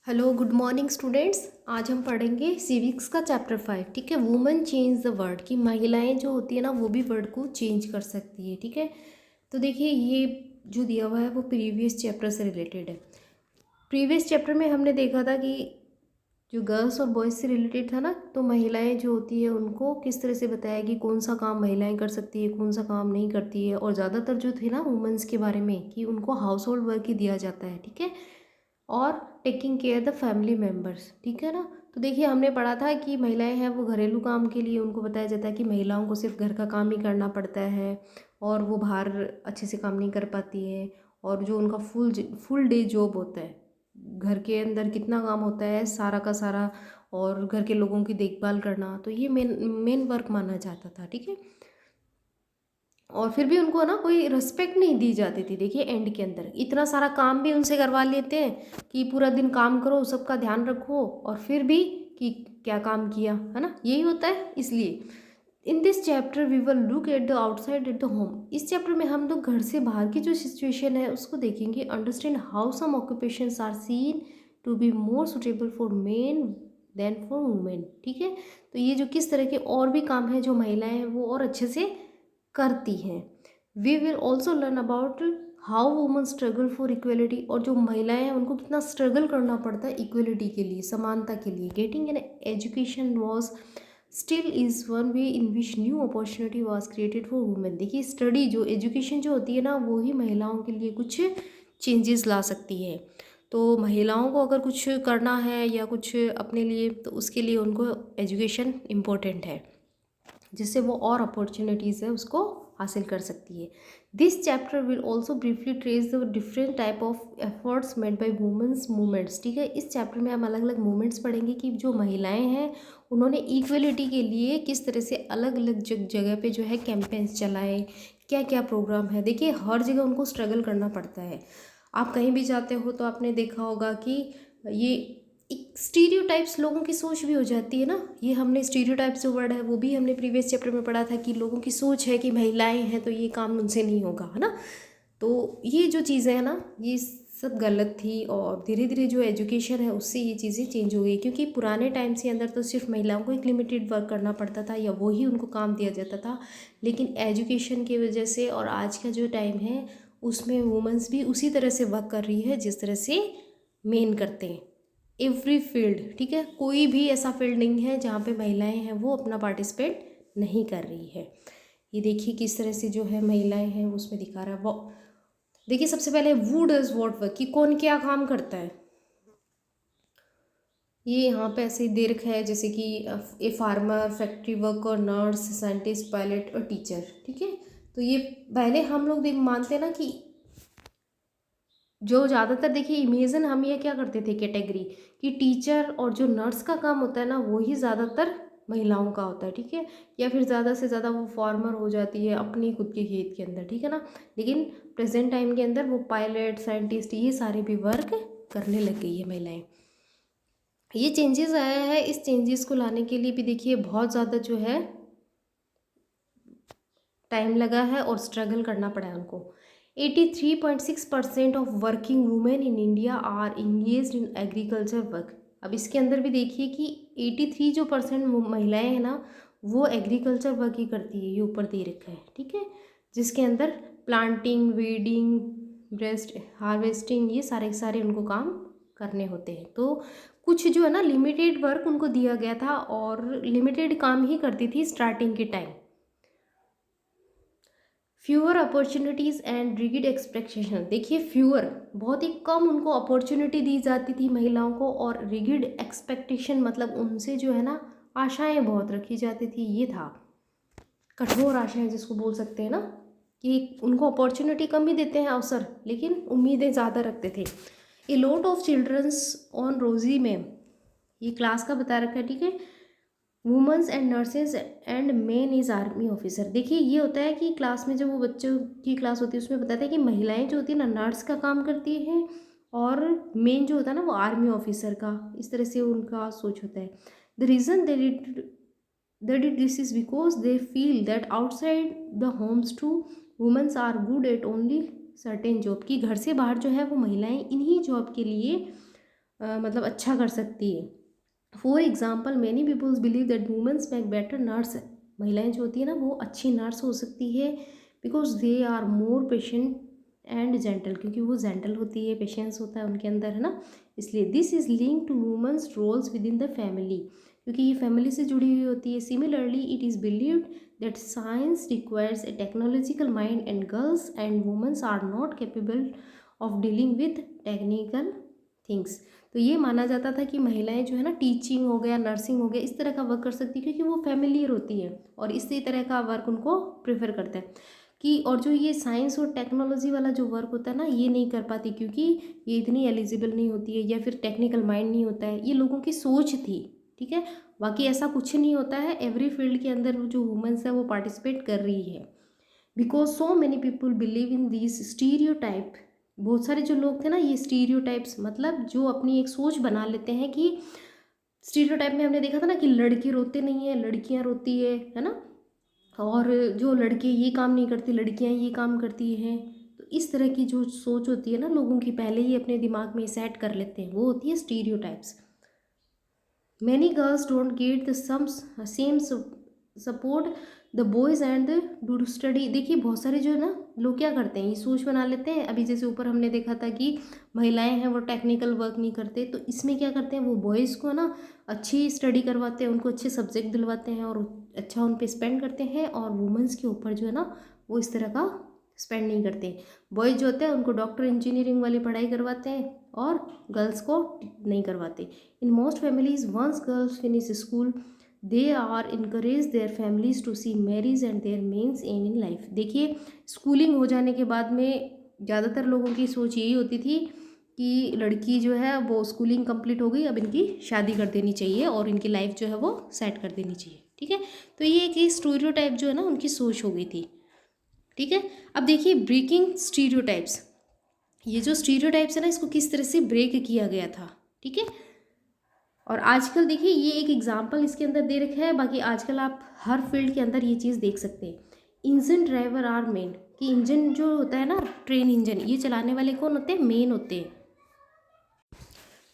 Hello good morning students. आज हम पढ़ेंगे सिविक्स का चैप्टर 5। ठीक है, वुमेन चेंज द वर्ल्ड की महिलाएं जो होती है ना वो भी वर्ल्ड को चेंज कर सकती है। ठीक है, तो देखिए ये जो दिया हुआ है वो प्रीवियस चैप्टर से रिलेटेड है। प्रीवियस चैप्टर में हमने देखा था कि जो गर्ल्स और बॉयज़ से रिलेटेड था ना, तो महिलाएं जो होती है उनको किस तरह से बताया कि कौन सा काम महिलाएं कर सकती है, कौन सा काम नहीं करती है। और ज़्यादातर जो थे ना वुमेन्स के बारे में कि उनको हाउस होल्ड वर्क ही दिया जाता है। ठीक है, और taking care the family members. ठीक है ना, तो देखिए हमने पढ़ा था कि महिलाएं हैं वो घरेलू काम के लिए उनको बताया जाता है कि महिलाओं को सिर्फ घर का काम ही करना पड़ता है और वो बाहर अच्छे से काम नहीं कर पाती है। और जो उनका फुल डे जॉब होता है, घर के अंदर कितना काम होता है सारा का सारा, और घर के लोगों की देखभाल करना, तो ये मेन मेन वर्क माना जाता था। ठीक है, और फिर भी उनको ना कोई रिस्पेक्ट नहीं दी जाती थी। देखिए एंड के अंदर इतना सारा काम भी उनसे करवा लेते हैं कि पूरा दिन काम करो, सबका ध्यान रखो, और फिर भी कि क्या काम किया, है ना, यही होता है। इसलिए in this chapter we will look at the outside at the home. इस चैप्टर में हम लोग घर से बाहर की जो सिचुएशन है उसको देखेंगे। Understand how some occupations are seen to be more suitable for men than for women. ठीक है, तो ये जो किस तरह के और भी काम है जो महिलाएं हैं वो और अच्छे से करती हैं। We will also learn about how woman struggle for equality, और जो महिलाएं हैं उनको कितना स्ट्रगल करना पड़ता है इक्वलिटी के लिए, समानता के लिए। Getting an education was still is one way in which new opportunity was created for women. देखिए स्टडी जो एजुकेशन जो होती है ना वो ही महिलाओं के लिए कुछ चेंजेस ला सकती है। तो महिलाओं को अगर कुछ करना है या कुछ अपने लिए, तो उसके लिए उनको एजुकेशन इम्पोर्टेंट है, जिससे वो और अपॉर्चुनिटीज़ है उसको हासिल कर सकती है। This chapter will also briefly trace the different type of efforts made by women's movements. ठीक है, इस चैप्टर में हम अलग अलग मूवमेंट्स पढ़ेंगे कि जो महिलाएं हैं उन्होंने इक्वलिटी के लिए किस तरह से अलग अलग जगह पे जो है कैंपेन्स चलाए, क्या क्या प्रोग्राम है। देखिए हर जगह उनको स्ट्रगल करना पड़ता है। आप कहीं भी जाते हो तो आपने देखा होगा कि ये एक स्टीरियोटाइप्स लोगों की सोच भी हो जाती है ना। ये हमने स्टीरियोटाइप्स जो वर्ड है वो भी हमने प्रीवियस चैप्टर में पढ़ा था कि लोगों की सोच है कि महिलाएं हैं तो ये काम उनसे नहीं होगा, है ना। तो ये जो चीज़ें हैं ना ये सब गलत थी, और धीरे धीरे जो एजुकेशन है उससे ये चीज़ें चेंज हो गई। क्योंकि पुराने टाइम्स के अंदर तो सिर्फ महिलाओं को एक लिमिटेड वर्क करना पड़ता था या वही उनको काम दिया जाता था, लेकिन एजुकेशन की वजह से और आज का जो टाइम है उसमें वुमेंस भी उसी तरह से वर्क कर रही है जिस तरह से मेन करते हैं। एवरी फील्ड, ठीक है, कोई भी ऐसा फील्ड नहीं है जहाँ पे महिलाएं हैं वो अपना पार्टिसिपेट नहीं कर रही है। ये देखिए किस तरह से जो है महिलाएं हैं उसमें दिखा रहा है वो। देखिए सबसे पहले वू डज वॉट वर्क, कि कौन क्या काम करता है। ये यहाँ पे ऐसे दे रखा है जैसे कि a farmer, factory worker, nurse, scientist, pilot और टीचर। ठीक है, तो ये पहले हम लोग देख मानते हैं ना कि जो ज़्यादातर देखिए इमेजिन हम ये क्या करते थे कैटेगरी, कि टीचर और जो नर्स का काम होता है ना वो ही ज़्यादातर महिलाओं का होता है। ठीक है, या फिर ज़्यादा से ज़्यादा वो फार्मर हो जाती है अपनी खुद के खेत के अंदर, ठीक है ना। लेकिन प्रेजेंट टाइम के अंदर वो पायलट, साइंटिस्ट, ये सारे भी वर्क करने लग गई है महिलाएं। ये चेंजेस आया है, इस चेंजेस को लाने के लिए भी देखिए बहुत ज़्यादा जो है टाइम लगा है और स्ट्रगल करना पड़ा है उनको। 83.6% of working women in India are engage in agriculture work. अब इसके अंदर भी देखिए कि 83 जो परसेंट महिलाएं हैं ना वो एग्रीकल्चर वर्क ही करती है, ये ऊपर दे रखा है। ठीक है, जिसके अंदर प्लांटिंग, वीडिंग, ब्रेस्ट हार्वेस्टिंग, ये सारे के सारे उनको काम करने होते हैं। तो कुछ जो है ना लिमिटेड वर्क उनको दिया गया था और लिमिटेड काम ही करती थी स्टार्टिंग के time. Fewer opportunities and rigid expectation. देखिए फ्यूअर बहुत ही कम उनको अपॉर्चुनिटी दी जाती थी महिलाओं को, और रिगिड एक्सपेक्टेशन मतलब उनसे जो है ना आशाएं बहुत रखी जाती थी। ये था कठोर आशाएं जिसको बोल सकते हैं ना, कि उनको अपॉर्चुनिटी कम ही देते हैं अवसर, लेकिन उम्मीदें ज़्यादा रखते थे। A lot of childrens on रोजी में, ये क्लास का बता रखा है। ठीक है, women's and nurses and main is army officer. देखिए ये होता है कि क्लास में जब वो बच्चों की क्लास होती है उसमें बताते हैं कि महिलाएं जो होती है ना नर्स का काम करती हैं, और मेन जो होता है ना वो आर्मी ऑफिसर का, इस तरह से उनका सोच होता है। The reason they did this is because they feel that outside the homes to womens are good at only certain job, की घर से बाहर जो है वो महिलाएं इन्हीं जॉब के लिए मतलब अच्छा कर सकती है। For example many peoples believe that womens make better nurse. महिलाएं जो होती है ना वो अच्छी नर्स हो सकती है, because they are more patient and gentle, क्योंकि वो जेंटल होती है, पेशेंस होता है उनके अंदर, है ना। इसलिए this is link to womens roles within the family, क्योंकि ये फैमिली से जुड़ी हुई होती है। Similarly it is believed that science requires a technological mind and girls and womens are not capable of dealing with technical things. तो ये माना जाता था कि महिलाएं जो है ना टीचिंग हो गया, नर्सिंग हो गया, इस तरह का वर्क कर सकती है, क्योंकि वो फैमिलियर होती है और इसी तरह का वर्क उनको प्रेफर करते हैं कि। और जो ये साइंस और टेक्नोलॉजी वाला जो वर्क होता है ना ये नहीं कर पाती, क्योंकि ये इतनी एलिजिबल नहीं होती है या फिर टेक्निकल माइंड नहीं होता है। ये लोगों की सोच थी, ठीक है। बाकी ऐसा कुछ नहीं होता है, एवरी फील्ड के अंदर जो वुमेन्स है वो पार्टिसिपेट कर रही है। Because so many people believe in this stereotype. बहुत सारे जो लोग थे ना, ये स्टीरियोटाइप्स मतलब जो अपनी एक सोच बना लेते हैं कि स्टीरियोटाइप में हमने देखा था ना कि लड़के रोते नहीं है, लड़कियां रोती है ना। और जो लड़के ये काम नहीं करते, लड़कियां ये काम करती हैं। तो इस तरह की जो सोच होती है ना लोगों की, पहले ही अपने दिमाग में सेट कर लेते हैं, वो होती है stereotypes. Many girls don't get the same support the boys and the do study. देखिए बहुत सारे जो है ना लोग क्या करते हैं, ये सोच बना लेते हैं। अभी जैसे ऊपर हमने देखा था कि महिलाएं हैं वो टेक्निकल वर्क नहीं करते, तो इसमें क्या करते हैं वो बॉयज़ को ना अच्छी स्टडी करवाते हैं, उनको अच्छे सब्जेक्ट दिलवाते हैं और अच्छा उन पे स्पेंड करते हैं, और वुमेंस के ऊपर जो है ना वो इस तरह का स्पेंड नहीं करते। बॉयज़ जो होते हैं उनको डॉक्टर इंजीनियरिंग वाली पढ़ाई करवाते हैं और गर्ल्स को नहीं करवाते। In most families once girls finish school they are encourage their families to see marriage and their mens aim in life. देखिए स्कूलिंग हो जाने के बाद में ज़्यादातर लोगों की सोच यही होती थी कि लड़की जो है वो स्कूलिंग कंप्लीट हो गई, अब इनकी शादी कर देनी चाहिए और इनकी लाइफ जो है वो सेट कर देनी चाहिए, ठीक है। तो ये एक स्टीरियोटाइप जो है ना उनकी सोच हो गई थी, ठीक है। अब देखिए ब्रेकिंग स्टीरियोटाइप्स, ये जो स्टीरियोटाइप्स है ना इसको किस तरह से ब्रेक किया गया था, ठीक है। और आजकल देखिए ये एक एग्जांपल इसके अंदर दे रखा है, बाकी आजकल आप हर फील्ड के अंदर ये चीज़ देख सकते हैं। इंजन ड्राइवर आर मेन, कि इंजन जो होता है ना ट्रेन इंजन, ये चलाने वाले कौन होते हैं, मेन होते हैं।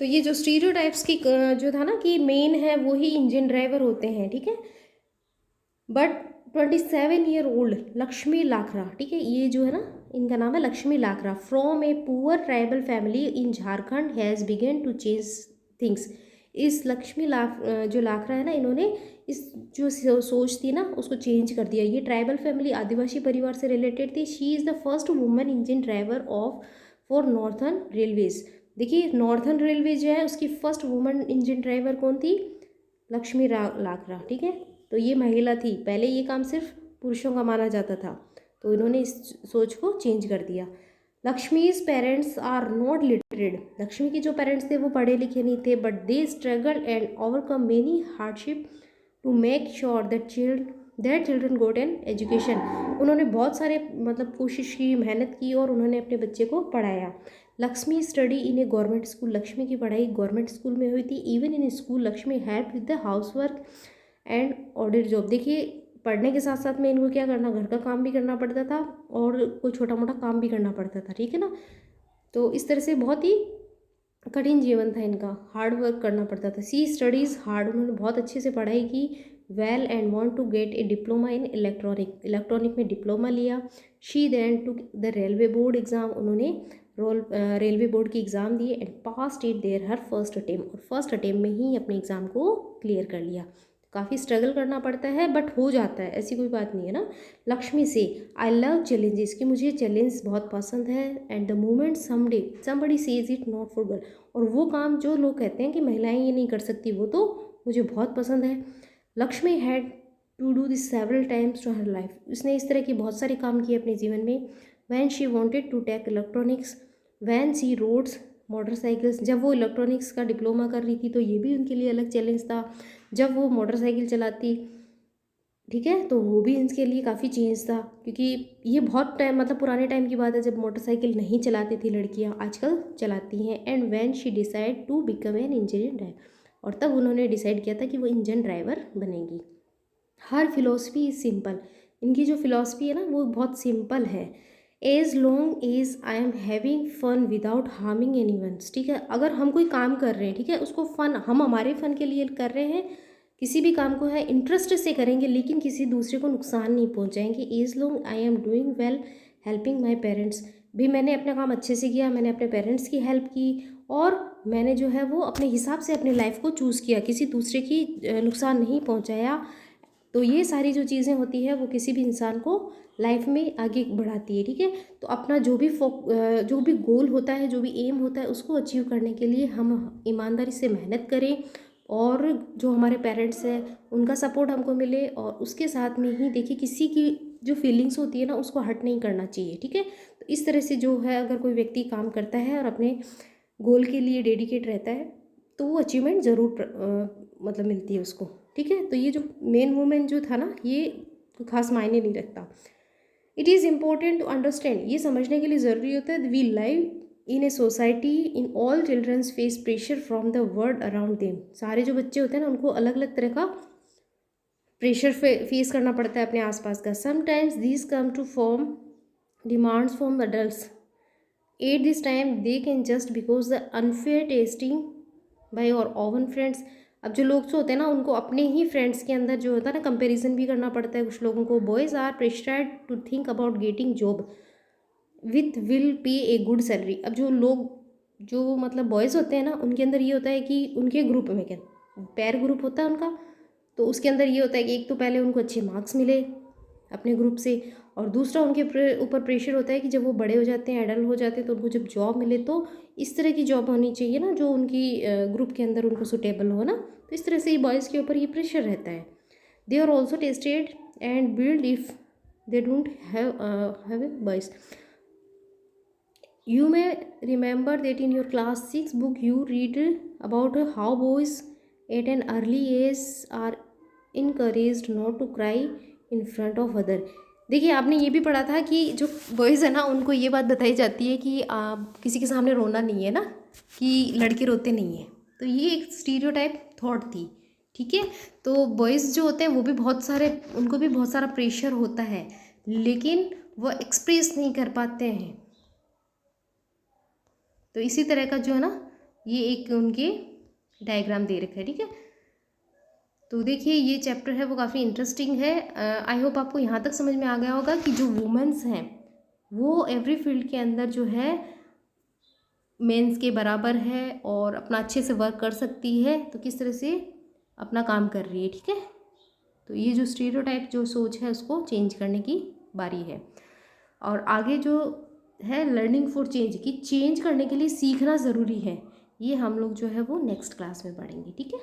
तो ये जो स्टीरियोटाइप्स की जो था ना कि मेन है वो ही इंजन ड्राइवर होते हैं, ठीक है। बट 27-year-old लक्ष्मी लाखरा, ठीक है, ये जो है ना इनका नाम है Lakshmi Lakhra, from a poor tribal family in Jharkhand has begun to change things. इस लक्ष्मी जो लाखरा है ना, इन्होंने इस जो सोच थी ना उसको चेंज कर दिया। ये ट्राइबल फैमिली आदिवासी परिवार से रिलेटेड थी। She is the first woman engine driver of for northern railways. देखिए नॉर्थर्न रेलवे जो है उसकी फर्स्ट वुमन इंजन ड्राइवर कौन थी, लक्ष्मी लाखरा, ठीक है। तो ये महिला थी, पहले ये काम सिर्फ पुरुषों का माना जाता था, तो इन्होंने इस सोच को चेंज कर दिया। Lakshmi's parents are not literate. Lakshmi के जो पेरेंट्स थे वो पढ़े लिखे नहीं थे, but they struggle and overcome many hardship to make sure that children got an education. उन्होंने बहुत सारे मतलब कोशिश की, मेहनत की और उन्होंने अपने बच्चे को पढ़ाया। Lakshmi study in A government school. Lakshmi की पढ़ाई गवर्नमेंट स्कूल में हुई थी। Even in school Lakshmi help with the house work and audit job. देखिए पढ़ने के साथ साथ में इनको क्या करना, घर का काम भी करना पड़ता था और कोई छोटा मोटा काम भी करना पड़ता था, ठीक है ना। तो इस तरह से बहुत ही कठिन जीवन था इनका, हार्ड वर्क करना पड़ता था। सी स्टडीज़ हार्ड, उन्होंने बहुत अच्छे से पढ़ाई की। Well and want to get a diploma in electronic में डिप्लोमा लिया। She then to the railway board exam, उन्होंने रेलवे बोर्ड की एग्ज़ाम दी and pass it there her first attempt, और फर्स्ट अटेम्प्ट में ही अपने एग्ज़ाम को क्लियर कर लिया। काफ़ी स्ट्रगल करना पड़ता है बट हो जाता है, ऐसी कोई बात नहीं है ना। लक्ष्मी से आई लव चैलेंजेस, कि मुझे चैलेंज बहुत पसंद है। And the moment someday somebody says it not for girl, और वो काम जो लोग कहते हैं कि महिलाएं ये नहीं कर सकती वो तो मुझे बहुत पसंद है। Lakshmi had to do this several times to her life, उसने इस तरह के बहुत सारे काम किए अपने जीवन में। When she wanted to take electronics, when she rides motorcycles, जब वो इलेक्ट्रॉनिक्स का डिप्लोमा कर रही थी तो ये भी उनके लिए अलग चैलेंज था। जब वो मोटरसाइकिल चलाती, ठीक है, तो वो भी इनके लिए काफ़ी चेंज था, क्योंकि ये बहुत टाइम मतलब पुराने टाइम की बात है जब मोटरसाइकिल नहीं चलाती थी लड़कियां, आजकल चलाती हैं। And when she decide to become an engine driver, और तब उन्होंने डिसाइड किया था कि वो इंजन ड्राइवर बनेंगी। हर फिलोसफी इज सिंपल, इनकी जो फिलोसफी है ना वो बहुत सिंपल है। As long as I am having fun without harming anyone, ठीक है। अगर हम कोई काम कर रहे हैं, ठीक है, उसको फन, हम हमारे फन के लिए कर रहे हैं, किसी भी काम को है इंटरेस्ट से करेंगे, लेकिन किसी दूसरे को नुकसान नहीं पहुंचाएंगे। As long I am doing well helping my parents, भी मैंने अपना काम अच्छे से किया, मैंने अपने पेरेंट्स की हेल्प की, और मैंने जो है वो अपने हिसाब से अपनी लाइफ को चूज़ किया, किसी दूसरे की नुकसान नहीं पहुंचाया। तो ये सारी जो चीज़ें होती है वो किसी भी इंसान को लाइफ में आगे बढ़ाती है, ठीक है। तो अपना जो भी गोल होता है, जो भी एम होता है, उसको अचीव करने के लिए हम ईमानदारी से मेहनत करें, और जो हमारे पेरेंट्स हैं उनका सपोर्ट हमको मिले, और उसके साथ में ही देखिए किसी की जो फीलिंग्स होती है ना उसको हर्ट नहीं करना चाहिए, ठीक है। तो इस तरह से जो है अगर कोई व्यक्ति काम करता है और अपने गोल के लिए डेडिकेट रहता है तो वो अचीवमेंट ज़रूर मतलब मिलती है उसको, ठीक है। तो ये जो मेन वुमेन जो था ना, ये कोई खास मायने नहीं रखता। It is important to understand, ये समझने के लिए ज़रूरी होता है, we live in a society in all childrens face pressure from the world around them. सारे जो बच्चे होते हैं ना उनको अलग अलग तरह का प्रेशर फेस करना पड़ता है अपने आसपास का। Sometimes this come to form demands from adults at this time they can just because the unfair testing by our own friends. अब जो लोग जो होते हैं ना उनको अपने ही फ्रेंड्स के अंदर जो होता है ना कंपैरिजन भी करना पड़ता है कुछ लोगों को। Boys are pressurised to think about getting job with will pay a good salary. अब जो लोग जो मतलब बॉयज़ होते हैं ना उनके अंदर ये होता है कि उनके ग्रुप में क्या पैर ग्रुप होता है उनका, तो उसके अंदर ये होता है कि एक तो पहले उनको अच्छे मार्क्स मिले अपने ग्रुप से, और दूसरा उनके ऊपर प्रेशर होता है कि जब वो बड़े हो जाते हैं, एडल्ट हो जाते हैं, तो उनको जब जॉब मिले तो इस तरह की जॉब होनी चाहिए ना जो उनकी ग्रुप के अंदर उनको सुटेबल हो ना। तो इस तरह से ये बॉयज़ के ऊपर ये प्रेशर रहता है। They are also tested and build if they don't have a boys. You may remember that in your class 6 book you read about how boys at an early age are encouraged not to cry in front of other। देखिए आपने ये भी पढ़ा था कि जो boys है ना उनको ये बात बताई जाती है कि किसी के सामने रोना नहीं है ना, कि लड़के रोते नहीं हैं। तो ये एक स्टीरियोटाइप थॉट थी, ठीक है। तो बॉयज़ जो होते हैं वो भी बहुत सारे, उनको भी बहुत सारा प्रेशर होता है, लेकिन वो एक्सप्रेस नहीं कर पाते हैं। तो इसी तरह का जो है ना ये एक उनके डायग्राम दे रखा है, ठीक है। तो देखिए ये चैप्टर है वो काफ़ी इंटरेस्टिंग है। आई होप आपको यहाँ तक समझ में आ गया होगा कि जो वुमेन्स हैं वो एवरी फील्ड के अंदर जो है मेंस के बराबर है और अपना अच्छे से वर्क कर सकती है, तो किस तरह से अपना काम कर रही है, ठीक है। तो ये जो स्टीरियोटाइप जो सोच है उसको चेंज करने की बारी है। और आगे जो है लर्निंग फॉर चेंज की चेंज करने के लिए सीखना ज़रूरी है, ये हम लोग जो है वो नेक्स्ट क्लास में पढ़ेंगे, ठीक है।